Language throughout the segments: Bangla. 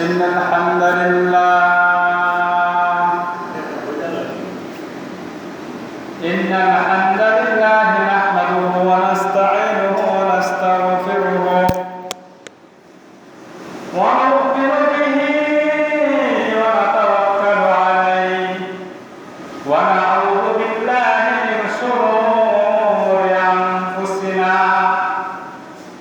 إن الحمد لله نحمده ونستعينه ونستغفره ونؤمن به ونتوكل عليه ونعوذ بالله من شرور أنفسنا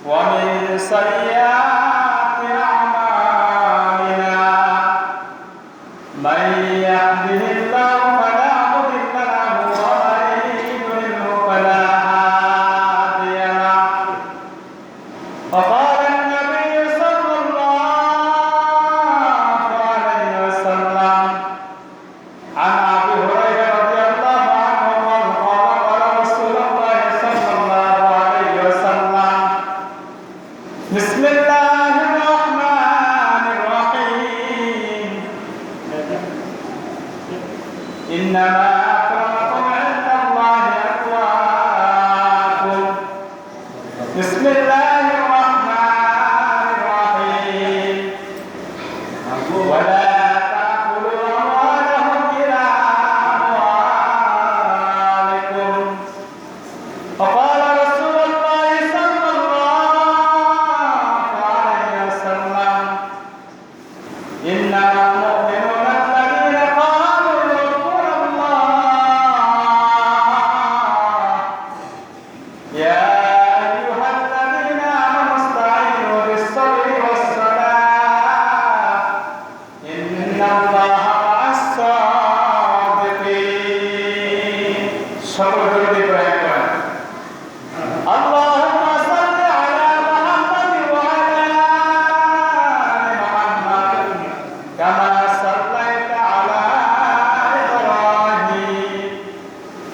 ومن سيئات أعمالنا من يهده الله فلا مضل له ومن يضلل فلا هادي له وقال النبي صلى الله عليه وسلم عن أبي هريرة رضي الله عنه قال قال رسول الله صلى الله عليه وسلم بسم الله الرحمن الرحيم إنما أكرمكم عند الله أتقاكم بسم الله الرحمن الرحيم ولا تأكلوا أموالهم إلى أموالكم وقال رسول الله صلى الله عليه وسلم إنما المؤمنون الذين قالوا ربنا الله يا أيها الذين آمنوا استعينوا بالصبر والصلاة إن الله مع الصادقين সকল জলদি প্রয়াস করেন اللهم صل على محمد وعلى آل محمد كما صليت على إبراهيم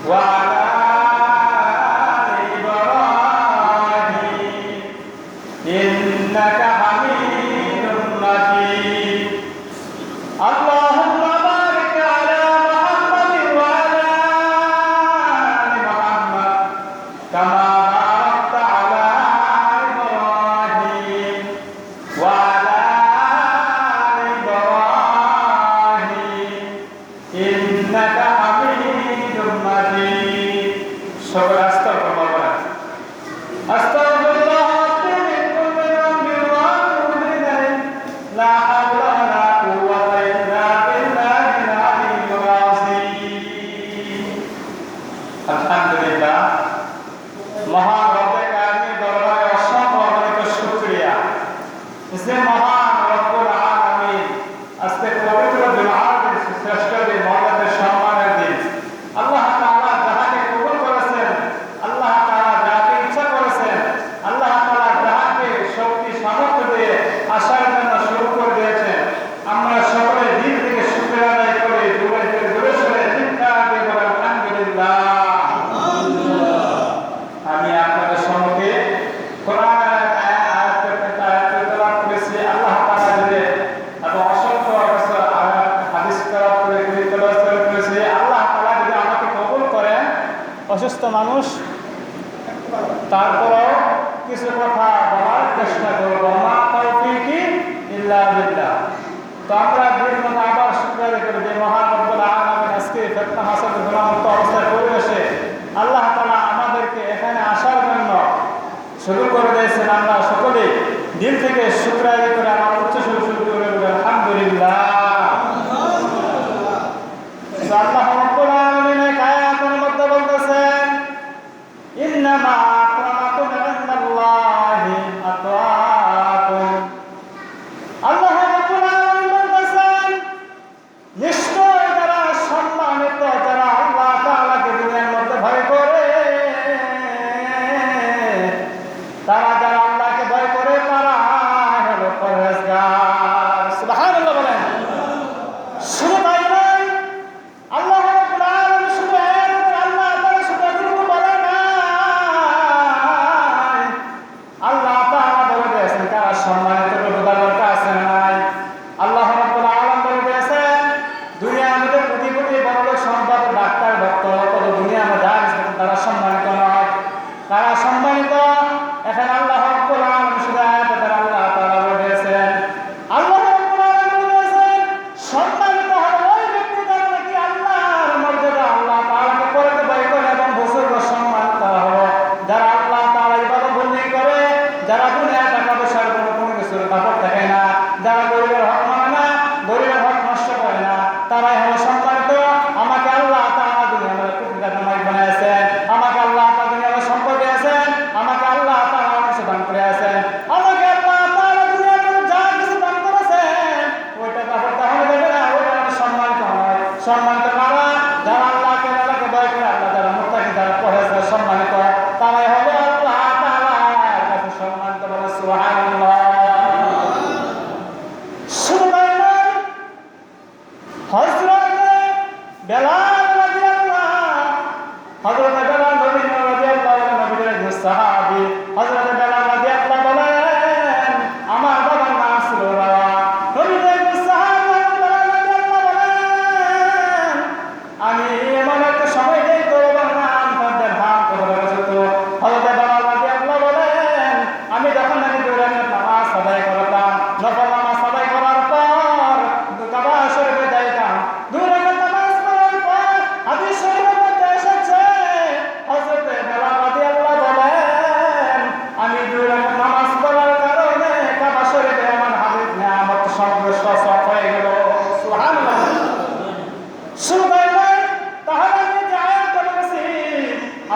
وعلى آل إبراهيم إنك حميد مجيد اللهم بارك على محمد وعلى آل محمد كما باركت على إبراهيم وعلى آل إبراهيم إنك حميد مجيد সকল আস্তাগফিরুল্লাহ বলেন আস্তাগফিরুল্লাহ রাব্বি মিন কুল্লি যামবিন ওয়া আতুবু ইলাইহি লা হাওলা ওয়া লা কুওয়াতা ইল্লা বিল্লাহিল আলিয়্যিল আযীম আলহামদুলিল্লাহ মহান রব্বে কারিমের দরবারে অসংখ্য অগণিত শুকরিয়া যে মহান রব্বুল আলামিন আজকে পবিত্র জুমার শ্রেষ্ঠ দিন মহরমের সম্মানের দিন আল্লাহ তাআলা যাহাকে কবুল করেছেন আল্লাহ তাআলা যাকে ইচ্ছা করেছেন আল্লাহ তাআলা যাহাকে শক্তি সামর্থ্য দিয়ে আসার জন্য শুরু করে দিয়েছেন আমরা সকলে দিন থেকে শুকরিয়া আদায় করি দূরে সরে চিৎকার দিয়ে বলি আলহামদুলিল্লাহ আমি আপনাদের সম্মুখে কোরআনের আয়াত তেলাওয়াত করেছি আল্লাহ তাআলা যদি এবং অসংখ্য হাদিস তেলাওয়াত করেছি আল্লাহ তাআলা যদি আমাকে কবুল করেন অসুস্থ মানুষ তারপরও কিছু কথা বলার চেষ্টা করব মা তাওফীকি ইল্লা বিল্লাহ তো আমরা বিভিন্ন আবার শুকরিয়া করি যে মহান রব্বুল আলামিন আজকে ফিতনা হাসাদ গুনাহমুক্ত অবস্থায় পরিবেশে আল্লাহ তাআলা আমাদেরকে এখানে আসার জন্য শুরু করে দিয়েছেন আমরা সকলে দিল থেকে শুকরিয়া আদায় করে আমার উচ্চ সুর শুরু করে বলি আলহামদুলিল্লাহ তো আল্লাহ রব্বুল আলামিন এই আয়াতের মধ্যে বলতেছেন ইন্নামা আক্রামাকুম ইনদাল্লাহি আতওয়াকুম আল্লাহ রব্বুল আলামিন বলতেছেন নিশ্চয় যারা সম্মানিত যারা আল্লাহ তাআলাকে দুনিয়ার মধ্যে ভয় করে তারা যারা আল্লাহকে ভয় করে তারা হলো পরহেজগার সুবহানাল্লাহ বলেন শুধু তাই নয় আল্লাহ রাব্বুল আলামিন শুধু আল্লাহ তাআলা শুধু এতটুকু বলে না আল্লাহ তাআলা বলে দিয়েছেন কারা সম্মানিত রোজগার দরকার আছে না নাই আল্লাহ রাব্বুল আলামিন বলে দিয়েছেন দুনিয়ার মধ্যে কোটি কোটি বড় লোক সম্পদ ডাক্তার ডক্টর কত দুনিয়ার মধ্যে তারা সম্মানিত নয় তারা সম্মানিত এখানে আল্লাহ রাব্বুল আলামিন শুধু আয়াতে আল্লাহ তাআলা বলেছেন আল্লাহ রাব্বুল আলামিন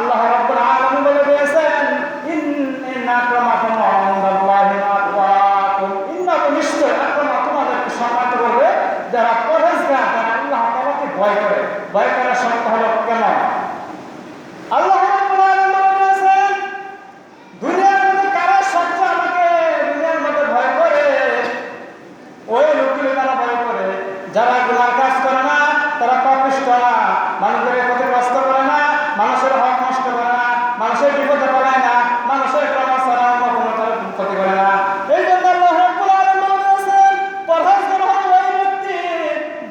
আল্লাহ রাব্বুল আলামিন বলে দিয়েছেন, ইন্না আক্রামাকুম ইনদাল্লাহি আতকাকুম, ইন্নাকুম, নিশ্চয়, আক্রামা, তোমাদেরকে সম্মানিত করবে যারা পরহেজগার, যারা আল্লাহ তাআলাকে ভয় করে। ভয় করার শর্ত হলো কেমন? আল্লাহ রাব্বুল আলামিন বলে দিয়েছেন, দুনিয়ার মধ্যে কারা সবচেয়ে আমাকে দুনিয়ার মধ্যে ভয় করে? ওই লোকগুলো তারা ভয় করে যারা গুনাহ কাজ করে না, তারা পাপিষ্ঠ না, মানুষের ক্ষতিগ্রস্ত করে না, মানুষের হক নষ্ট করে না, মানুষের বিপদে পড়ায় না, মানুষের কর্মচারা অন্য কোনো ক্ষতি করে না। এই জন্য আল্লাহ রাব্বুল আলামিন বলেছেন, পরহেজগার হলো ওই ব্যক্তি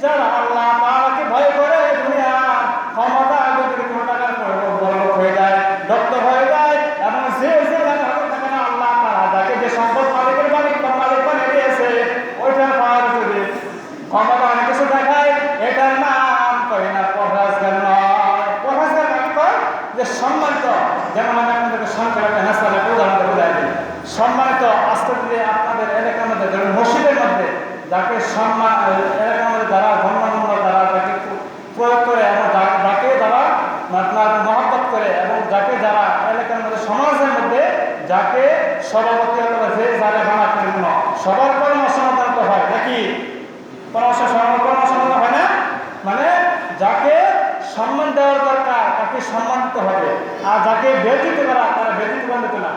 যারা আল্লাহ তাআলাকে ভয় করে। দুনিয়ার ক্ষমতা যদি কোনো টাকার বড় লোক হয়ে যায়, ডক্টর হয়ে যায়, এবং যে থাকে না, আল্লাহ তাআলা যাকে যে সম্পদ মালিকের মালিক বানিয়ে দিয়েছে, ওইটার পাওয়ার যদি ক্ষমতা অনেক কিছু দেখায়, এটার নাম কয় না পরহেজগার নয়। পরহেজগার মানে কয় যে সম্মানিত। যেমন আমি আপনাদেরকে সংক্ষেপে হাসানের উদাহরণ বুঝাই দিই। সম্মানিত আস্তে ধীরে আপনাদের এলাকার মধ্যে, ধরুন মসজিদের মধ্যে যাকে সম্মান, এলাকার মধ্যে যারা গণ্যমান্য, যারা যাকে প্রয়োগ করে এবং যাকে যারা আপনার মহব্বত করে, এবং যাকে যারা এলাকার মধ্যে সমাজের মধ্যে যাকে সভাপতি অথবা যে যারা বানা করেন সবার পরামর্শ মতো হয় নাকি? পরামর্শ হয় না? মানে যাকে সম্মান দেওয়ার দরকার তাকে সম্মান দিতে হবে, আর যাকে বেদিত করা তারা বেদিত বান্ধিত না।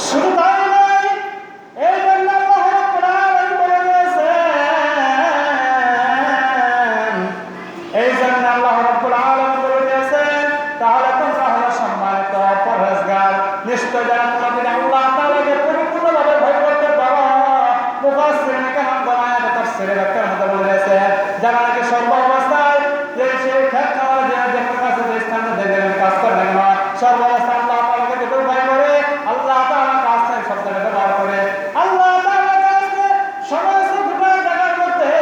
শুধু তাই নয়, এই জন্য আল্লাহ রাব্বুল আলামিন বলে দিয়েছেন, এই জন্য আল্লাহ রাব্বুল আলামিন বলে দিয়েছেন, তাহলে তোমরা হলো সম্মানিত পরহেজগার। নিশ্চয় যারা তোমাদের আল্লাহ তাআলাকে পরিপূর্ণভাবে ভয় করতে পারো। মুফাসসিরিন কেরাম বলেন, তাফসীরে ব্যাখ্যার মধ্যে বলে দিয়েছেন, যারা নাকি সর্ব অবস্থায় যে সেই ক্ষেত খাওয়ার যে কাছে যে স্থানে দেখবেন কাজ করে না কেন, সর্ব অবস্থায় আল্লাহ তাআলাকে যে ভয় করে, আল্লাহ তাআলা কাজ থেকে শব্দটা ব্যবহার করে, আল্লাহ তাআলা কাছে সমস্ত গুনাহ জায়গার মধ্যে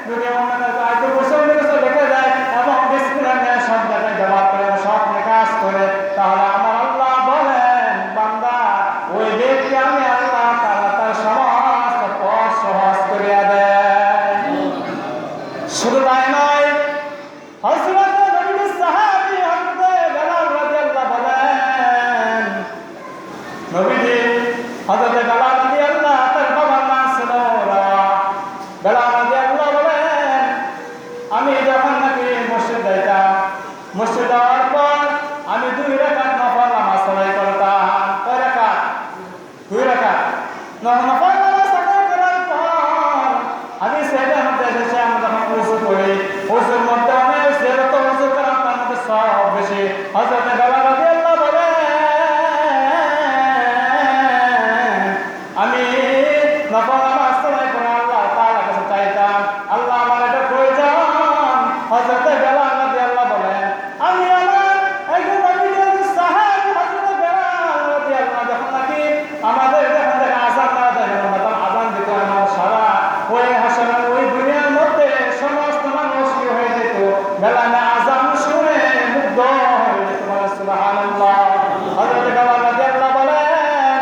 যদি অন্য আয়াতে বসে লেখা যায় এবং বিসমিল্লাহ নিয়ে সব জায়গায় ব্যবহার করে, সব কাজ করে, তাহলে আমার আল্লাহ বলেন, বান্দা ওই ব্যক্তি আমি আল্লাহ তাআলা তার সমস্ত পথ সহজ করে দেয়। শুধু তাই নয়, হযরত নবীর সাহাবী হযরত বেলাল রাদিয়াল্লাহু বলেন, নবীজি হযরত বেলাল রাদিয়াল্লাহু তার বাবার নাম ছিল বেলাল রাদিয়াল্লাহু বলেন, আমি যখন নাকি মসজিদ যাইতাম, মসজিদ যাওয়ার পর আমি 2 রাকাত নফল নামাজ আদায় করতাম। কয় রাকাত? 2 রাকাত নফল নামাজ আদায় করার পর আমি সেটার মধ্যে এসেছি, আমি যখন ওযু করি, ওযুর মধ্যে আমি যেরকম ওযু করার তার মধ্যে সব বেশি। হযরত বেলাল রাদিয়াল্লাহু বলেন, আমি নফল নামাজ আদায় করে আল্লাহ তাআলার কাছে চাইতাম, আল্লাহ আমার এটা প্রয়োজন। হযরত বেলাল রাদিয়াল্লাহু বলেন, আমি আমার একজন নবীর সাহাবী হযরত বেলাল রাদিয়াল্লাহু যখন নাকি আমাদের যখন থেকে আযান না দেয়, তখন আযান দিতে আমার সারা ওই হাসরের ওই দুনিয়ার মধ্যে সমস্ত মানুষ কি হয়ে যেত, বেলালের আযান শুনে মুগ্ধ হয়ে যেত। সুবহানাল্লাহ। হযরত বেলাল রাদিয়াল্লাহু বলেন,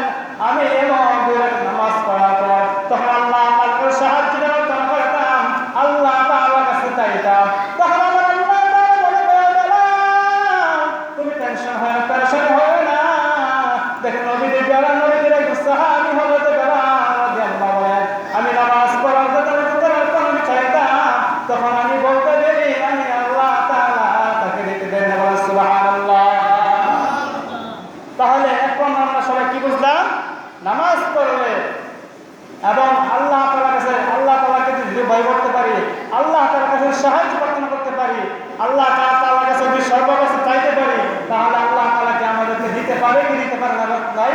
আমি এমন 2 রাকাত নামাজ পড়ার পর তখন আল্লাহ তাআলার সাহায্য করতাম, আল্লাহ তাআলার কাছে চাইতাম। তখন আমার আল্লাহ তাআলা বলে, বেলাল তুমি টেনশন হয় না, পেরেশান হয় না। দেখেন নবীজি বেলাল নবীর একজন সাহাবী হযরত বেলাল রাদিয়াল্লাহু বলেন, আমি নামাজ পড়ার জন্য আমি চাইতাম, তখন আমি বলতে দেরি আমি আল্লাহ তাআলা তাকে দিতে দেন না। সুবহানাল্লাহ। তাহলে এখন আমরা সবাই কি বুঝলাম? নামাজ পড়লে এবং আল্লাহ তাআলার কাছে, আল্লাহ তাআলাকে যদি ভয় করতে পারি, আল্লাহ তাআলার কাছে সাহায্য প্রার্থনা করতে পারি, আল্লাহ তাআলার কাছে যদি সর্বকাছে চাইতে পারি, তাহলে আল্লাহ তাআলাকে আমাদেরকে দিতে পারে কি দিতে পারে না? ভাই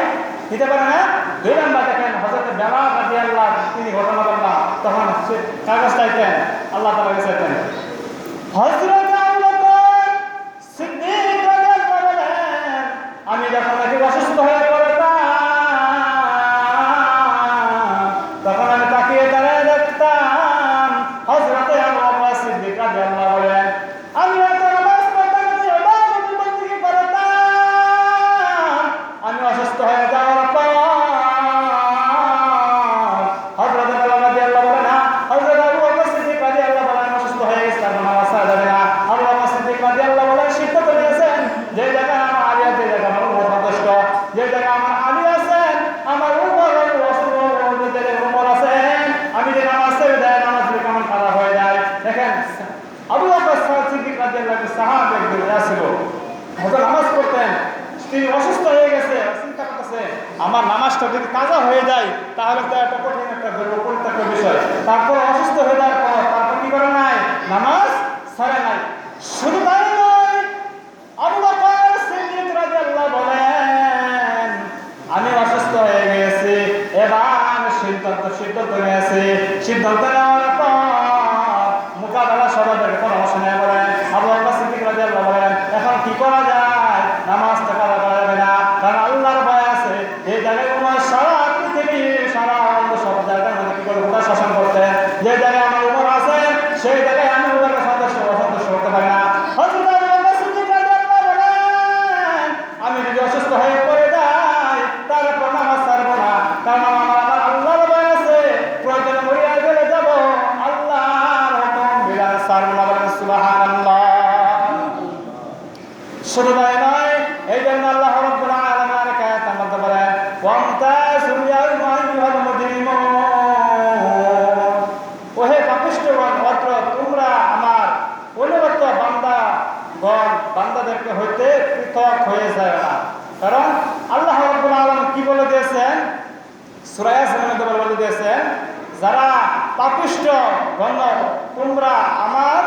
দিতে পারে না? 2 নম্বর দেখেন, হযরত বেলাল রাদিয়াল্লাহু তিনি ঘটনা বললাম, তখন সে কাগজ চাইতেন, আল্লাহ তাআলার কাছে চাইতেন। হযরত আবু বকর সিদ্দিক রাদিয়াল্লাহু বলেন, আমি যখন নাকি অসুস্থ হয়ে পড়তাম, তখন আমি তাকিয়ে দাঁড়ায় দেখতাম হযরত আবু বকর সিদ্দিক রাদিয়াল্লাহু বলেন, আমি এত নামাজ পড়তাম, ইবাদত বন্দেগী করতাম, আমি অসুস্থ হয়ে যাওয়ার পর হযরত বেলাল রাদিয়াল্লাহু বলেন, হযরত আবু বকর সিদ্দিক রাদিয়াল্লাহু বলেন, অসুস্থ হয়ে গেছে, নামাজ পড়া যাবে না। আবু বকর সিদ্দিক রাদিয়াল্লাহু বলেন, সিদ্ধান্ত নিয়েছেন যে জায়গায় আমার আলিয়া আমার নামাজটা যদি কাজা হয়ে যায় তাহলে তো একটা কঠিন একটা পরিত্যক্ত বিষয়। তারপর অসুস্থ হয়ে যাওয়ার পর তারপর কি করে নাই, নামাজ ছাড়ে নাই। শুধু তাই নয়, আবু বকর সিদ্দিক রাদিয়াল্লাহু বলেন, আমি অসুস্থ হয়ে গেছি, এবার সিদ্ধান্ত নিয়েছে। সিদ্ধান্ত নেওয়ার পর মোকাবেলা সবাইকে পরামর্শ নেওয়া বলেন, আবু বকর সিদ্দিক রাদিয়াল্লাহু বলেন, এখন কি করা যায়? নামাজ তো করা যাবে না, কারণ আল্লাহর ভয় আছে। এই জায়গায় উমর সারা পৃথিবী সারা সব জায়গার মধ্যে কি করে উমর শাসন করতেন। যে জায়গায় আমার উমর আছে সেই জায়গায় আমি উমরকে সন্তুষ্ট করতে পারি না। হযরত আবু বকর সিদ্দিক রাদিয়াল্লাহু বলেন, আমি যদি অসুস্থ হয়ে পড়ে যাই তারপর নামাজ ছাড়বো না, কারণ আমার আল্লাহর ভয় আছে। প্রয়োজনে মরিয়া গেলে যাব, আল্লাহর হুকুম বিধান ছাড়বো না। বলেন সুবহানাল্লাহ। শুধু তাই নয়, এই জন্য আল্লাহ রাব্বুল আলামিন আয়াতের মধ্যে বলেন, ওয়ামতাযুল ইয়াওমা আইয়ুহাল মুজরিমুন, ওহে পাপিষ্ঠগণ, অত্র তোমরা আমার অনুগত বান্দাদেরকে হইতে পৃথক হয়ে যায় না। কারণ আল্লাহ রাব্বুল আলামিন কি বলে দিয়েছেন, সূরা ইয়াসিনের মধ্যে বলে দিয়েছেন, যারা পাপিষ্ঠ গণ তোমরা আমার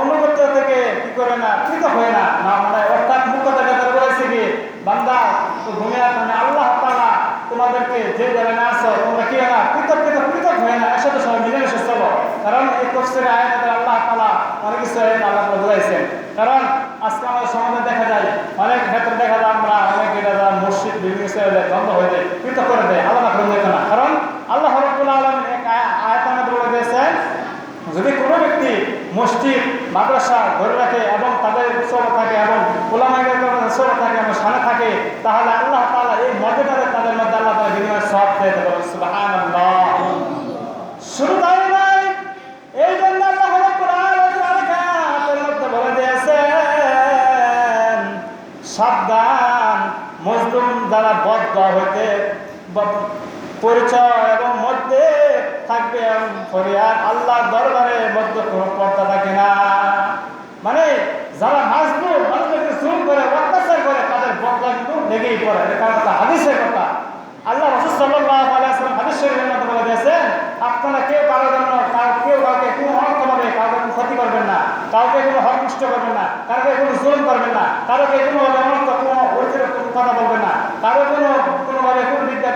অনুগত থেকে কি করে না, পৃথক হয়ে না। মানে অর্থাৎ মুখ্য থেকে বলেছে কি, বান্দা তো দুনিয়া মানে আল্লাহ তাআলা তোমাদেরকে যে জায়গায় আসো তোমরা কি না পৃথক হয়ে না, এর সাথে সবাই মিলেমিশে চলো। কারণ এই তাফসীরে আয়াতে আল্লাহ তাআলা অনেক কিছু আল্লাহ বুঝাইছেন। কারণ আজকে আমাদের সমাজে দেখা যায়, অনেক ক্ষেত্রে দেখা যায় আমরা অনেক মসজিদ বিভিন্ন দ্বন্দ্ব হয়ে যায়, পৃথক করে দেয়, আলাদা করে দেয় না। কারণ আল্লাহ রাব্বুল আলামিন এক আয়াতের মধ্যে বলে দিয়েছেন, যদি কোনো ব্যক্তি মসজিদ মাদ্রাসা ধরে রাখে এবং তাদের উৎসব থাকে এবং ওলামায়ে উৎসব থাকে এবং সামনে থাকে, তাহলে আল্লাহ তাআলা এই মর্যাদাকে তাদের মধ্যে আল্লাহ তাআলা বিনিময়ে সওয়াব দিয়ে দেবেন। সুবহানাল্লাহ। শুধু তাই নয়, এই জন্য আল্লাহ রাব্বুল আলামিন আয়াতের মধ্যে বলে দিয়েছেন, সাবধান, মজলুম যারা বদদোয়া হইতে পরিচয় এবং মধ্যে থাকবে ফরিয়াদ, আল্লাহর দরবারে মধ্যে কোনো পর্দা থাকে না। মানে যারা মাজলুম, মানুষকে জুলুম করে অত্যাচার করে তাদের বদলা কিন্তু লেগেই পড়ে। এটা একটা হাদিসের কথা। আল্লাহ রাসূল সাল্লাল্লাহু আলাইহি ওয়াসাল্লাম হাদিস শরীফের মধ্যে বলে দিয়েছেন, আপনারা কেউ কারোর জন্য কেউ কাউকে কোনো অর্থভাবে কাউকে ক্ষতি করবেন না, কাউকে কোনো হক নষ্ট করবেন না, কাউকে কোনো জুলুম করবেন না, কাউকে কোনোভাবে অনর্থ কোনো কথা বলবেন না, কারো কোনোভাবে কোনো বিদ্যা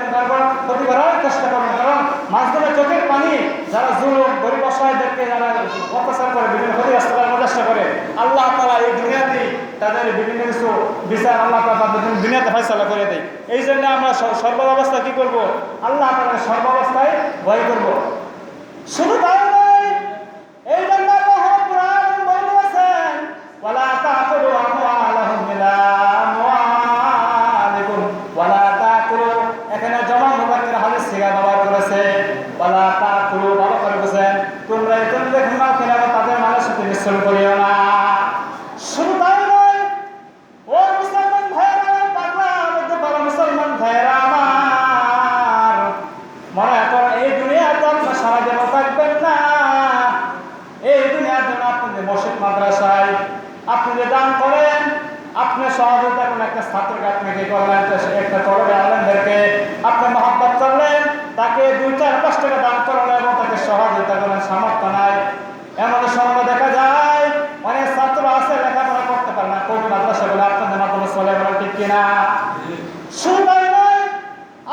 ক্ষতি করার চেষ্টা করবেন। কারণ মাজলুমের চোখের পানি যারা জুলুম গরিব অসহায়দেরকে যারা অত্যাচার করে বিভিন্ন ক্ষতিগ্রস্ত করার চেষ্টা করে, আল্লাহ তাআলা এই দুনিয়াতে তাদের বিভিন্ন কিছু বিচার আল্লাহ তাআলা দুনিয়াতে ফয়সালা করে দেয়। এই জন্য আমরা সর্বাবস্থা কি করব, আল্লাহ তাআলা সর্বাবস্থায় ভয় করব। শুধু তাই নয়, এই জন্য আল্লাহ রাব্বুল আলামিন বলেছেন, ওয়ালা তাকুলু আমওয়ালাহুম ইলা আমওয়ালিকুম ওয়ালা তাকুলু, এখানে জমা মুযাক্কার হাদিস থেকে ব্যবহার করেছে, ওয়ালা তাকুলু ভালো করে বুঝেন, তোমরা এখানে দেখুন না কেন তাদের মালের সাথে মিশ্রণ করিও না। শুধু তাই নয়, ও মুসলমান ভাইরা, পাগলা মধ্যে বড় মুসলমান ভাইরা আমার, মনে এখন এই দুনিয়াতে আপনার সারা জীবন থাকবেন না। এই দুনিয়ার জন্য আপনি যে মসজিদ মাদ্রাসায় আপনি যে দান করেন, আপনি সহযোগিতা করেন, একটা ছাত্রকে আপনি কি করলেন, একটা তরবে আলেমদেরকে আপনি মহব্বত করলেন, তাকে 2-4-5 টাকা দান করলেন এবং তাকে সহযোগিতা করেন, সামর্থ্য নাই। এমন সময় দেখা যায় অনেক ছাত্র আছে লেখাপড়া করতে পারে না, কোন মাদ্রাসা বলে আপনাদের মাধ্যমে চলে, বলেন ঠিক কিনা? শুধু তাই নয়,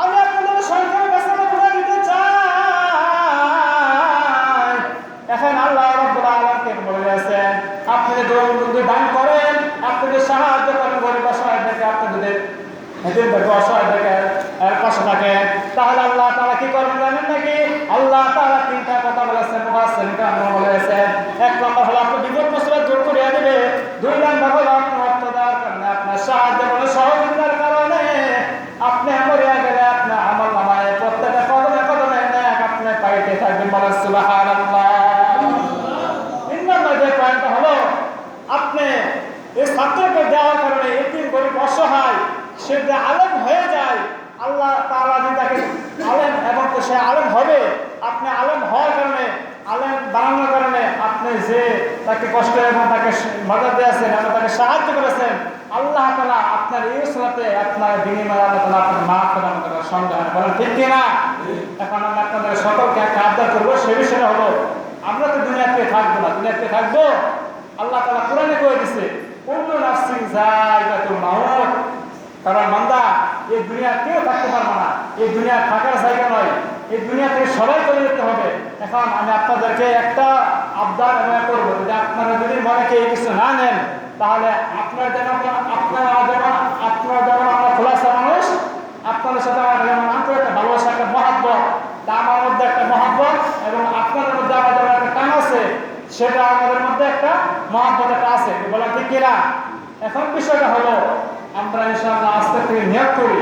আমি আপনাদের সংখ্যার কাছে বলে দিতে চাই, এখন আল্লাহ রাব্বুল আলামিন বলে দিয়েছেন, আপনি যদি দান করেন, আপনি যদি সাহায্য করেন গরিব অসহায়দেরকে, আপনি যদি এদেরকে অসহায়দেরকে পাশে থাকেন, তাহলে আল্লাহ তাআলা কি করবেন জানেন নাকি? আল্লাহ তাআলা 3টা কথা বলেছেন, মুফাসসিরিন কেরাম বলেছেন। 1 নম্বর হলো আপনি বিপদ মুসিবত দূর করে দিবে, 2 নম্বর হলো আপনি অর্থ দেওয়ার কারণে, আপনার সাহায্য করে সহযোগিতার কারণে আপনি মরিয়া গেলে আপনার আমল নামায় প্রত্যেকটা কদমে কদমে নেক আপনি পাইতে থাকবেন। বলেন সুবহানাল্লাহ। 3 নম্বর যে পয়েন্ট হলো, আপনি এই ছাত্রকে দেওয়ার কারণে এতিম গরিব অসহায় সে যে আলেম হয়ে যায়, আল্লাহ তাআলা যদি তাকে আলেম এবং সে আলেম হবে, আপনি আলেম হওয়ার কারণে, আলেম বানানোর কারণে আপনি যে তাকে কষ্ট এবং তাকে মদদ দিয়েছেন এবং তাকে সাহায্য করেছেন, আল্লাহ তাআলা আপনি আপনার এই সালাতে আপনার বিনিময়ে আল্লাহ তাআলা আপনার মাফ প্রদান করার সন্দেহ হয়, বলেন ঠিক কিনা? এখন আমি আপনাদের সকলকে একটা আবদার করবো, সে বিষয়টা হলো আমরা তো দুনিয়াতে থাকবো না, দুনিয়াতে থাকবো আল্লাহ তাআলা কোরআনে কয়ে দিছে কুল্লু নাফসিন যায়িকাতুল মাউত। কারণ বান্দা এই দুনিয়া কেউ থাকতে পারবে না, এই দুনিয়া থাকার জায়গা নয়, এই দুনিয়া থেকে সবাই চলে যেতে হবে। এখন আমি আপনাদেরকে একটা আবদার করবো যে আপনারা যদি মনে কেউ কিছু না নেন তাহলে আপনারা যেমন আমরা খোলাসা মানুষ, আপনাদের সাথে আমার যেমন আন্তরিক একটা ভালোবাসা, একটা মহাব্বত, তা আমার মধ্যে একটা মহাব্বত এবং আপনাদের মধ্যে আমার যেমন একটা টান আছে, সেটা আমাদের মধ্যে একটা মহাব্বত একটা আছে, বলা ঠিক কিনা? এখন বিষয়টা হলো আমরা ইনশাআল্লাহ আজকে থেকে নিয়ত করি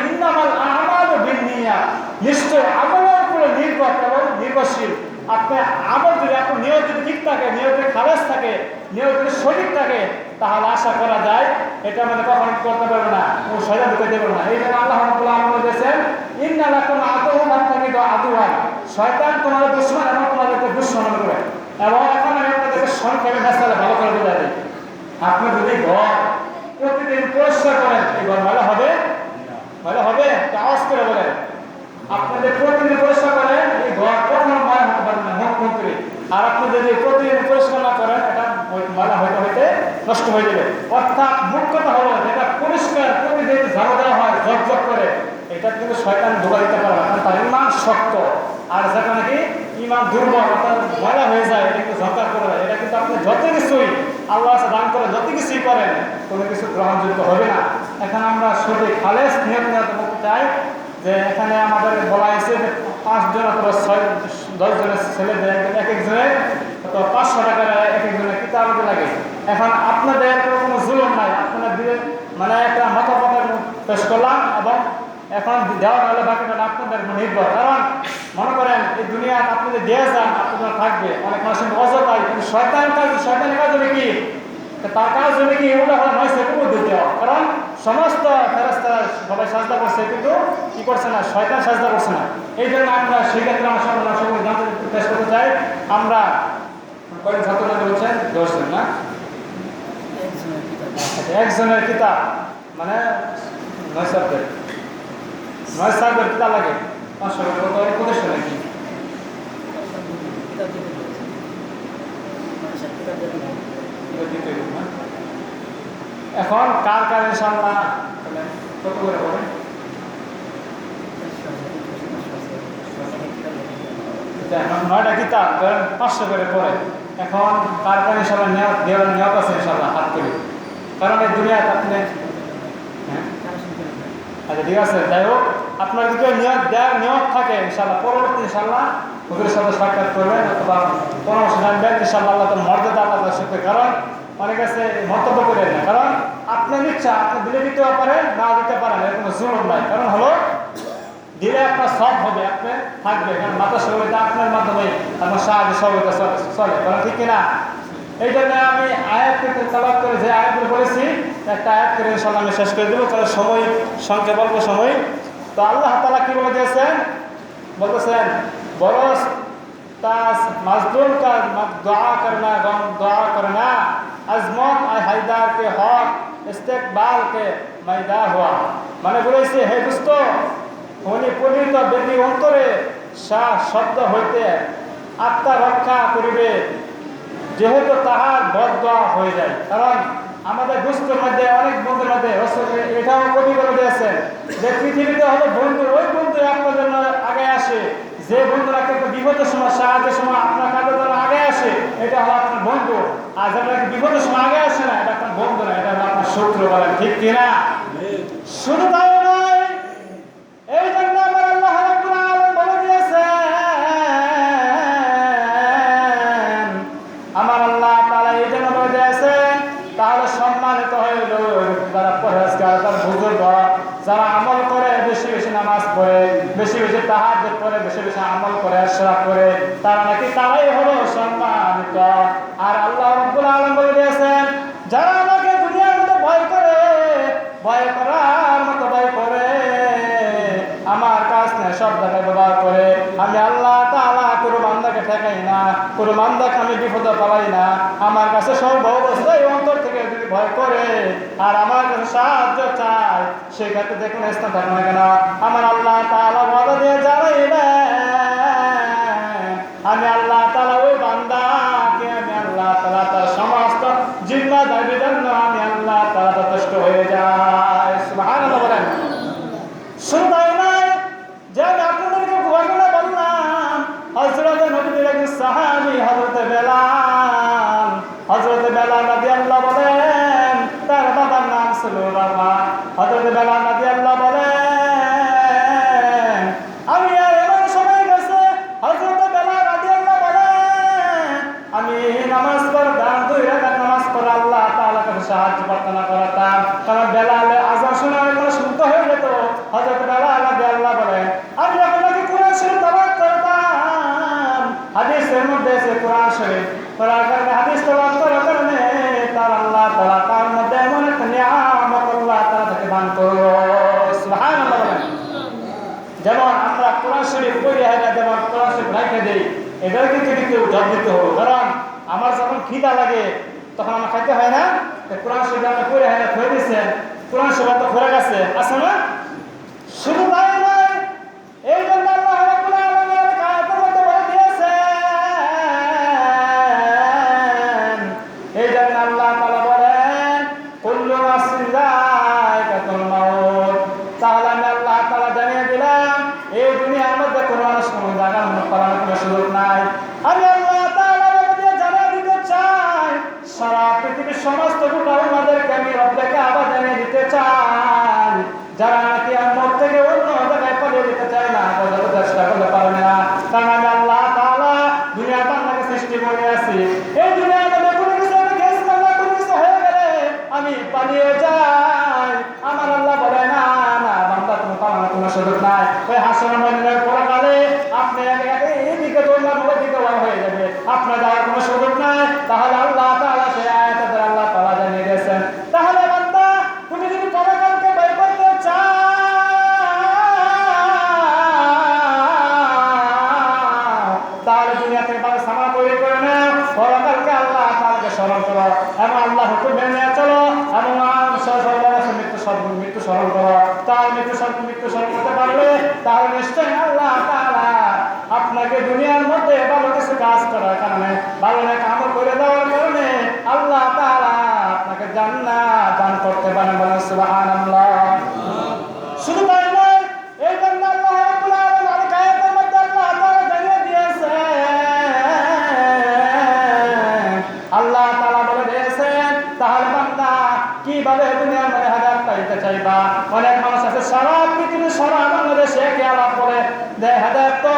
ইন্নামাল আমালু বিন্নিয়াত, নিশ্চয় আমলের উপরে নির্ভর এবং নির্ভরশীল। আপনার আমল যদি আপনার নিয়ত যদি ঠিক থাকে, নিয়ত যদি খালেস থাকে, নিয়ত যদি সঠিক থাকে, তাহলে আশা করা যায় এটা আমাদের কখনো করতে পারবে না ও শয়তান ঢুকাইতে পারবে না। এই জন্য আল্লাহ রাব্বুল আলামিন বলেছেন ইন্না লাকুম আদুওয়ান ফাত্তাখিযু আদুওয়ান, শয়তান তোমাদের দুশমন এবং তোমাদেরকে দুশমন মনে করে। এবং এখন আমি আপনাদেরকে সংক্ষেপে মেসেজ ভালো করে বোঝাই দিই। আপনি যদি ঘর প্রতিদিন পরিষ্কার করেন, এই ঘর ময়লা হবে? ময়লা হবে? আওয়াজ করে বলেন। আপনাদের প্রতিদিন পরিষ্কার করেন, এই ঘর কখনো ময়লা হতে পারবে না, মুখ করে। আর আপনি যদি প্রতিদিন পরিষ্কার না করেন, এটা ময়লা হইতে হইতে নষ্ট হয়ে যাবে। অর্থাৎ মুখ কথা হলো যেটা পরিষ্কার প্রতিদিন ঝাড়ু দেওয়া হয় ঝকঝক করে, এটা কিন্তু শয়তান ঢোকা দিতে পারবে না, কারণ তার ইমান শক্ত। আর যেটা নাকি ইমান দুর্বল অর্থাৎ ময়লা হয়ে যায়, এটা কিন্তু ঝঙ্কার করে দেয়। এটা কিন্তু আপনি যত কিছুই আল্লাহ দান করেন, যত কিছুই করেন, কোনো কিছু গ্রহণযোগ্য হবে না। এখন আমরা সঠিক খালেস নিয়ত করতে চাই যে এখানে আমাদের বলা হয়েছে যে 5 জন অথবা 10 জনের ছেলেদের এক একজনের 500 টাকার এক একজনের কিতাব লাগে। এখন আপনাদের কোনো জুলুম নাই, আপনারা মানে একটা মতামত পেশ করলাম এবং এখন দেওয়া হলে বাকিটা আপনাদের নির্ভর। কারণ মনে করেন এই দুনিয়া আপনি যদি দিয়ে যান আপনাদের থাকবে, অনেক মানুষের অযথায়, কিন্তু শয়তানের কাজ হবে কি, তার কাজ হবে কি ওটা হলো নয় সেটুকু দিতে হবে। কারণ সমস্ত ফেরেশতারা সবাই সাজদা করছে, কিন্তু কি করছে না, শয়তান সাজদা করছে না। এই জন্য আমরা সেই ক্ষেত্রে আমার সকলে জানতে পেশ করতে চাই। আমরা কয়েক ছাত্র বলছেন 10 জন না, একজনের কিতাব মানে 9 সাবজেক্ট কিতাব লাগে 500 টাকা উপদেশ নাকি এখন কার কার ইনশাআল্লাহ কত করে বলেন? 9টা কিতাব 500 করে পড়ে। এখন কার কার ইনশাআল্লাহ দেওয়ার নিয়ত আছে ইনশাআল্লাহ হাত করে, কারণ এই দুনিয়াতে আপনি আচ্ছা ঠিক আছে। যাই হোক, আপনার যদি নিয়ত দেওয়ার নিয়ত থাকে ইনশাআল্লাহ পরবর্তী ইনশাআল্লাহ হুজুরের সাথে সাক্ষাৎ করবেন অথবা পরামর্শ জানবেন ইনশাআল্লাহ। আল্লাহ তার মর্যাদা আল্লাহ তার সাথে, কারণ অনেক কাছে মন্তব্য করে না, কারণ আপনার ইচ্ছা আপনি দিলে দিতে পারেন, না দিতে পারেন, এর কোনো জুলুম নাই। কারণ হলো দিলে আপনার সব হবে, আপনি থাকবে, কারণ মাতা সহযোগিতা আপনার মাধ্যমে আপনার সাহায্য সহযোগিতা চলে, কারণ ঠিক কিনা? এই জন্য আমি আয়াত তালাওয়াত করে যে আয়াতগুলো বলেছি একটা আয়াত করে ইনশাআল্লাহ আমি শেষ করে দেবো, কারণ সময় সংক্ষেপ, অল্প সময়। তো আল্লাহ তাআলা কি বলে দিয়েছেন, বলতেছেন বরস তাস মাজলুম কা दुआ करना गम दुआ करना আজমত হায়দার কে হক ইস্তেকবাল কে মাইদা হওয়া। মানে বলেছে হে দোস্ত, উনি পরিণত ব্যক্তি অন্তরে শব্দ হইতে আত্মা রক্ষা করিবে, যেহেতু তাহার বদদোয়া হয়ে যায়। কারণ আমাদের দুস্থের মধ্যে অনেক বন্ধুর মধ্যে এটাও কবি বলে দিয়েছেন যে পৃথিবীতে হলো বন্ধু ওই বন্ধু আপনার জন্য আগে আসে, যে বন্ধুরা কিন্তু বিপদের সময় সাহায্যের সময় আপনার কাজের জন্য আগে আসে, এটা হলো আপনার বন্ধু। আর যারা বিপদের সময় আগে আসে না, এটা আপনার বন্ধু না, এটা হলো আপনার শত্রু। বলেন ঠিক কিনা? শুধু তাই নয়, এই জন্য আমার আল্লাহ রাব্বুল আলামিন বলে দিয়েছেন, আমার আল্লাহ তাআলা এই জন্য বলে দিয়েছেন তাহলে সম্মানিত হইল যারা পরহেজগার, যারা বুজুর্গ, যারা আমল করে, বেশি বেশি নামাজ পড়ে, বেশি বেশি তাহাজ্জুদ পড়ে, বেশি বেশি আমল করে, ইশরাক করে, তারা নাকি তারাই হলো সম্মানিত। আর আল্লাহ রাব্বুল আলামিন বলে দিয়েছেন যারা আমাকে দুনিয়ার মতো ভয় করে, ভয় করার মতো ভয় করে, আমার কাছ থেকে সব জায়গায় ব্যবহার করে, আমি আল্লাহ তাআলা কোনো বান্দাকে ঠেকাই না, কোনো বান্দাকে আমি বিপদে পালাই না, আমার কাছে সব অবস্থায় অন্তর থেকে যদি ভয় করে আর আমার কাছে সাহায্য চায়, সেক্ষেত্রে দেখুন স্থান থাকে না কেন আমার আল্লাহ তাআলা ওয়াদা দিয়ে জানাইলেন আমি আল্লাহ তাআলা ওই বান্দাকে আমি আল্লাহ তাআলা তার সমস্ত জিম্মাদারির জন্য আমি আল্লাহ তাআলা যথেষ্ট হয়ে যায়। সুবহানাল্লাহ বলেন। শুধু তাই নয়, যে আমি আপনাদেরকে ঘটনা বললাম হযরত নবীর একজন সাহাবী হযরত বেলাল রাদিয়াল্লাহু বলেন তার বাবার নাম ছিল রাফা। হযরত বেলাল রাদিয়াল্লাহু বলেন আমি এমন সময় গেছে হযরত বেলাল রাদিয়াল্লাহু বলেন আমি নামাজ পড়তাম, 2 রাকাত নামাজ পড়ে আল্লাহ তাআলার কাছে সাহায্য প্রার্থনা করতাম, কারণ বেলালের আযান শুনে আমি পুরো শুদ্ধ হয়ে যেত। হযরত বেলাল রাদিয়াল্লাহু বলেন আমি যখন নাকি কোরআন শরীফ তেলাওয়াত করতাম, হাদিসের মধ্যে আছে কোরআন শরীফ পড়ার কারণে হাদিস তেলাওয়াত করার কারণে তার আল্লাহ তাআলা তার মধ্যে এমন একটা নিয়ামত আল্লাহ তাআলা তাকে দান করলো। সুবহানাল্লাহ বলেন। যেমন আমরা কোরআন শরীফ পড়ি হাজার যেমন কোরআন শরীফ রাখে দেই, এটাও কিন্তু কেউ জব দিতে হবে, কারণ আমার যখন খিদা লাগে তখন আমার খাইতে হয় না, কোরআন শরীফ আমরা পড়ে হাজার ধরে দিচ্ছেন, কোরআন শরীফ তো ঘুরে গেছে আছে না। শুধু তাই নয়, এই জন্য আল্লাহ রাব্বুল আলামিন আয়াতের মধ্যে বলে দিয়েছেন, এই জন্য আল্লাহ তাআলা বলেন কুল্লু নাফসিন যায়কাতুল মাউত। তাহলে আমি আল্লাহ তাআলা জানিয়ে দিলাম এই দুনিয়ার মধ্যে কোনো মানুষ কোনো জায়গা পালানোর কোনো সুযোগ নাই। আমি আল্লাহ তাআলা জানিয়ে দিতে চাই সারা পৃথিবীর সমস্ত গোটা উম্মাদেরকে আমি রব্বকে আবার জানিয়ে দিতে চাই, যারা নাকি আমার থেকে অন্য জায়গায় পালিয়ে যেতে চায় না, যত চেষ্টা করতে পারবে না, কারণ আমি আল্লাহ তাআলা দুনিয়া বান্দাকে সৃষ্টি করে আছি। এই দুনিয়ার মধ্যে কোনো কিছু আমি গেছিলাম না, কোনো কিছু হয়ে গেলে আমি পালিয়ে যাই। আমার আল্লাহ বলে না না বান্দা তুমি পালানোর কোনো সুযোগ নাই, ওই হাসরের ময়দানের পরকালে আপনি এইদিকে দৌড়ান ওইদিকে হয়ে যাবে, আপনার যাওয়ার কোনো সুযোগ নাই। তাহলে আল্লাহ তাআলা সেই আয়াতের দ্বারা আল্লাহ তাআলা জানিয়ে দিয়েছেন, তাহলে বান্দা তুমি যদি পরকালকে ভয় করতে চাও তাহলে দুনিয়া থেকে ভালো সামা তৈরি করে নাও, পরকালকে আল্লাহ তাআলাকে স্মরণ করো এবং আল্লাহ হুকুম মেনে চলো এবং মৃত্যু স্মরণ করো। তার মৃত্যু স্মরণ করতে পারলে তাহলে নিশ্চয়ই আল্লাহ তাআলা আপনাকে দুনিয়ার মধ্যে ভালো কিছু কাজ করার কারণে, ভালো নেক আমল করে দেওয়ার কারণে আল্লাহ তাআলা আপনাকে জান্নাত দান করতে পারেন। বলেন সুবহানাল্লাহ। শুধু তাই নয়, এই জন্য আল্লাহ রাব্বুল আলামিন আয়াতের মধ্যে আল্লাহ তাআলা জানিয়ে দিয়েছেন, আল্লাহ তাআলা বলে দিয়েছেন তাহলে বান্দা কিভাবে দুনিয়ার মধ্যে হেদায়েত পাইতে চাইবা। অনেক মানুষ আছে সারা পৃথিবী সারা বাংলাদেশে কে আলাপ করে যে হেদায়েত তো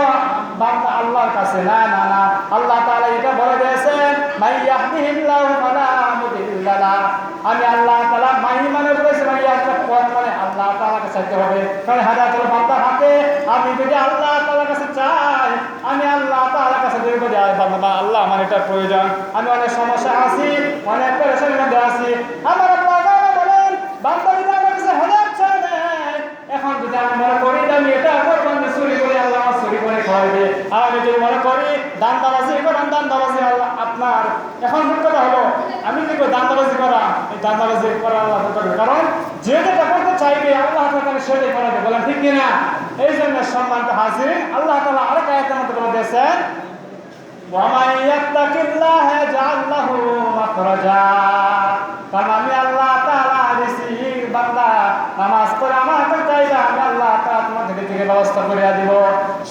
বান্দা আল্লাহর কাছে, না না না, আল্লাহ তাআলা এটা বলে দিয়েছেন মান ইয়াহদিহিল্লাহু ফালা মুদিল্লা লাহু। আমি আল্লাহ তাআলা মাই মানে বলেছি একটা পথ মানে আল্লাহ তাআলার কাছে চাইতে হবে, কারণ হেদায়েত হলো বান্দার হাতে। আমি যদি আল্লাহ তাআলার কাছে চাই, আমি আল্লাহ তাআলার কাছে যদি বলি বান্দা আল্লাহ আমার এটা প্রয়োজন, আমি অনেক সমস্যা আছি, অনেক পেরেশানির মধ্যে আছি, আমার আল্লাহ তাআলা বলেন বান্দা যদি আমার কাছে হেদায়েত চায়, এখন যদি আমি মনে করি যে আমি এটা করব, আমি চুরি করে আল্লাহ আমার চুরি করে খাওয়াবে, আর আমি যদি মনে করি দানদাবাজি করেন দানদাবাজি আল্লাহ আপনার, এখন কথা হলো আমি কি দানদাবাজি করা, এই দানদাবাজি করা আল্লাহ করবে, কারণ যে যেটা করতে চাইবে আল্লাহ তাআলা সেটাই করাবে। বলেন ঠিক কিনা? এই জন্য সম্মানিত হাজিরিন, আল্লাহ তাআলা আরেকটা আয়াতের মধ্যে বলে দিয়েছেন ওয়া মান ইয়াত্তাকিল্লাহ ইয়াজআল লাহু মাখরাজা। কারণ আমি আল্লাহ তাআলা রিজিক বান্দা নামাজ পড়ে আমার কাছে চাইবে, আমি আল্লাহ তাআলা তোমার থেকে ব্যবস্থা করে দিব।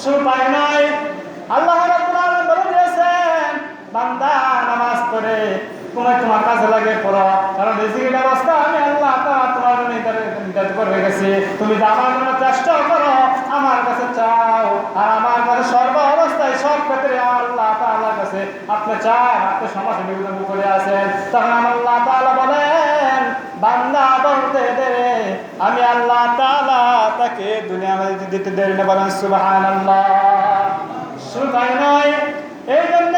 শুধু তাই নয়, আল্লাহ রাব্বুল আলামিন বলে দিয়েছেন বান্দা নামাজ পড়ে তোমার কাজে লাগে পড়ো, কারণ রিজিকের ব্যবস্থা আমি আল্লাহ তাআলা তোমার জন্য নির্ধারিত করে রেখেছি। তুমি আমার জন্য চেষ্টা করো, আমার কাছে চাও, আর আমার কাছে সর্ব অবস্থায় সব ক্ষেত্রে আল্লাহ তাআলার কাছে আপনি চান, আপনি সমস্যা নিবেদন করে আছেন, তখন আল্লাহ তাআলা বলেন বান্দা বলতে দে আমি আল্লাহ তাআলা তাকে দুনিয়া মধ্যে দিতে দেরি না। বলেন সুবহানাল্লাহ। শুধু তাই নয়, এই জন্য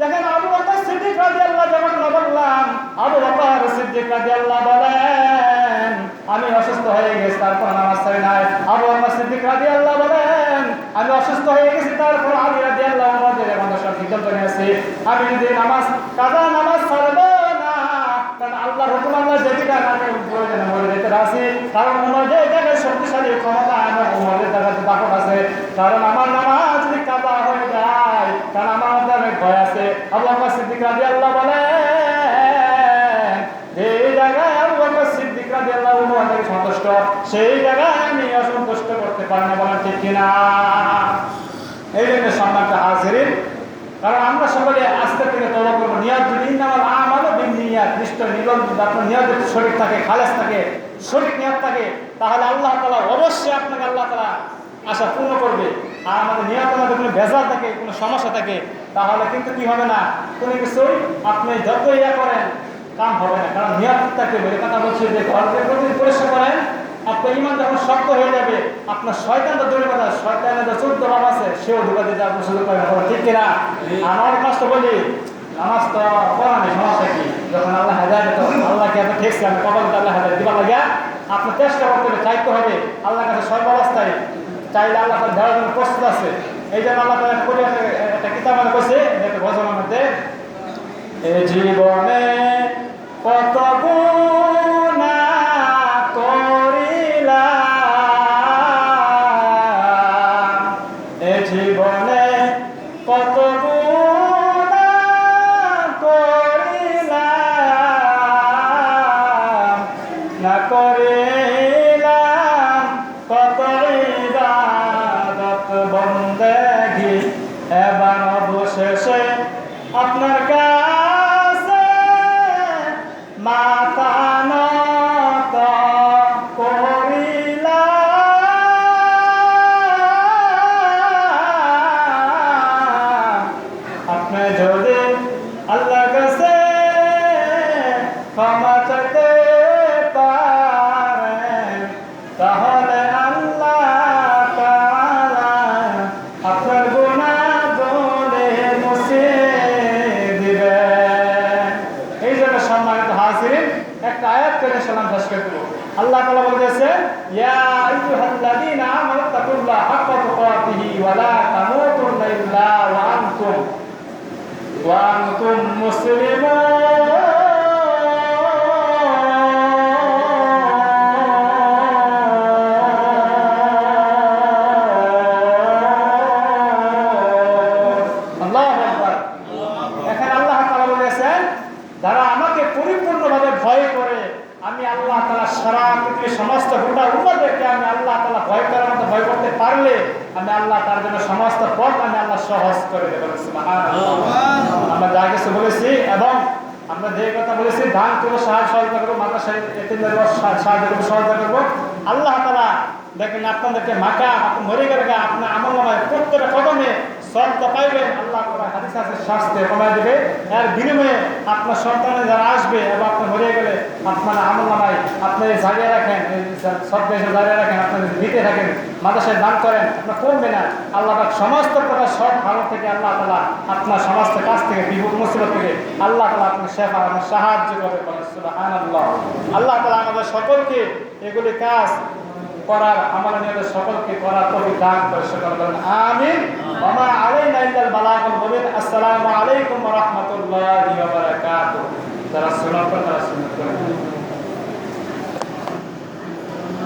দেখেন আবু বকর সিদ্দিক রাদিয়াল্লাহু যখন বললাম, আবু বকর সিদ্দিক রাদিয়াল্লাহু বলেন আমি অসুস্থ হয়ে গেছি, তারপর নামাজ ছাড়ি নাই। আবু বকর সিদ্দিক রাদিয়াল্লাহু বলেন আমি অসুস্থ হয়ে গেছি, তারপর আলী রাদিয়াল্লাহু আনহু আমাদের সিদ্ধান্ত নিয়েছি আমি যদি কাজা নামাজ ছাড়ব না, কারণ আল্লাহ আল্লাহর হুকুম আল্লাহ যেদিকে আমাকে প্রয়োজনে মরে যেতে রাজি, কারণ ওমর যে জায়গায় শক্তিশালী ক্ষমতা আমার ওমরের জায়গাতে দাপট আছে, কারণ আমার নামাজ যদি কাজা হয়ে যায়, কারণ আমার মধ্যে অনেক ভয় আছে। আবু বকর সিদ্দিক রাদিয়াল্লাহু বলেন এই জায়গায় আবু বকর সিদ্দিক রাদিয়াল্লাহু আনহু সন্তুষ্ট, সেই জায়গায় আমি অসন্তুষ্ট করতে পারি না, বলেন ঠিক কিনা? এই জন্য সম্মানিত হাজিরিন, কারণ আমরা সকলে আজকে থেকে তওবা করব, নিয়ত যদি ইন্নামাল আমালু বিন্নিয়াত, নিশ্চয় নিবন্ধ আপনার নিয়ত যদি সঠিক থাকে, খালেস থাকে, সঠিক নিয়ত থাকে, তাহলে আল্লাহ তাআলা অবশ্যই আপনাকে আল্লাহ তাআলা আশা পূর্ণ করবে। আর আমাদের নিয়তের মধ্যে কোনো ভেজাল থাকে, কোনো সমস্যা থাকে, তাহলে কিন্তু কি হবে না, কোনো কিছুই আপনি যত ইয়া করেন কাম হবে না। কারণ নিয়ত থাকে, বলে কথা বলছি যে ঘরকে প্রতিদিন পরিষ্কার করেন, আপনার ইমান যখন শক্ত হয়ে যাবে, আপনার শয়তানটা দূরে কথা, শয়তানের যে 14 ভাব আছে সেও ঢুকা দিতে আপনার সুযোগ পাবে না, ঠিক কিনা? আমার কষ্ট বলি, নামাজ তো পড়া নেই, সমস্যা কি? যখন আল্লাহ হেদায়েত দেন, আল্লাহকে এত ঠেকছে, আমি কপালে আল্লাহ হেদায়েত দিবার লাগে আপনার চেষ্টা করতে হবে, চাইতে হবে আল্লাহর কাছে সর্বাবস্থায় চাইলে আল্লাহ তার দেওয়ার জন্য প্রস্তুত আছে। এই জন্য আল্লাহ তাআলা একটা কিতাব মানে কইছে, একটা গজলের মধ্যে, এ জীবনে কত গুনাহ করিলাম, এ জীবনে কত গুনাহ করিলাম, না করিলাম কত ইবাদত বন্দেগি, এবার অবশেষে আপনার কাছে মাথা নত করিলাম। আপনি যদি আল্লাহর কাছে ক্ষমা চাইতে পারেন, তাহলে আল্লাহ তাআলা আপনার গুনাহ গুলি মুছিয়ে দিবেন। এই জন্য সম্মানিত হাজিরিন, একটা আয়াত করে সালাম শেষ করে দেব। আল্লাহ তাআলা বলেছেন, ইয়া আইয়ুহাল্লাযীনা আমানু তাকুল্লাহ হাক্কা তুকাতিহি ওয়া লা তামুতুন্না ইল্লা ওয়া আনতুম মুসলিমুন। যারা আমাকে পরিপূর্ণভাবে ভয় করে, আমি আল্লাহ তাআলা সারা পৃথিবীর সমস্ত গোটা উম্মতকে আমি আল্লাহ তাআলা ভয় করার মতো ভয় করতে পারলে আমি আল্লাহ তার জন্য সমস্ত পথ আমি আল্লাহ সহজ করে দেব। সুবহানাল্লাহ। আমরা যা কিছু বলেছি এবং আমরা যে কথা বলেছি, দান করে সাহায্য সহযোগিতা করবো, মাদ্রাসায় এতিমদের সাহায্য করবো, সহযোগিতা করবো, আল্লাহ তাআলা দেখেন আপনাদেরকে মাকা আপনি মরে গেলে আপনার আমলনামায় প্রত্যেকটা কদমে সব তো পাইবেন। আল্লাহ তাআলা হাদিস আছে, শাস্তি কমায় দেবে, এর বিনিময়ে আপনার সন্তানে যারা আসবে এবং আপনি মরে গেলে আপনার আমলনামায় আপনি জারিয়ে রাখেন, সব দেশে জারিয়ে রাখেন, আপনি দিতে থাকেন, মাদ্রাসায় দান করেন, আপনার কমবে না। আল্লাহ পাক সমস্ত প্রকার সব ভালো থেকে আল্লাহ তাআলা আপনার সমস্ত কাজ থেকে, বিপদ মুসিবত থেকে আল্লাহ তাআলা আপনার সেবা আপনার সাহায্য করবে। সুবহানাল্লাহ। আল্লাহ তাআলা আমাদের সকলকে এগুলি কাজ করার, আমাদের নিয়ত সকলকে করার তৌফিক দান করে, সকল বলেন আমিন। ওয়া মা আলাইনা ইল্লাল বালাগুল মুবিন। আসসালামু আলাইকুম ওয়া রাহমাতুল্লাহি ওয়া বারাকাতুহু। যারা সুন্নাত করেন তারা সুন্নাত করেন।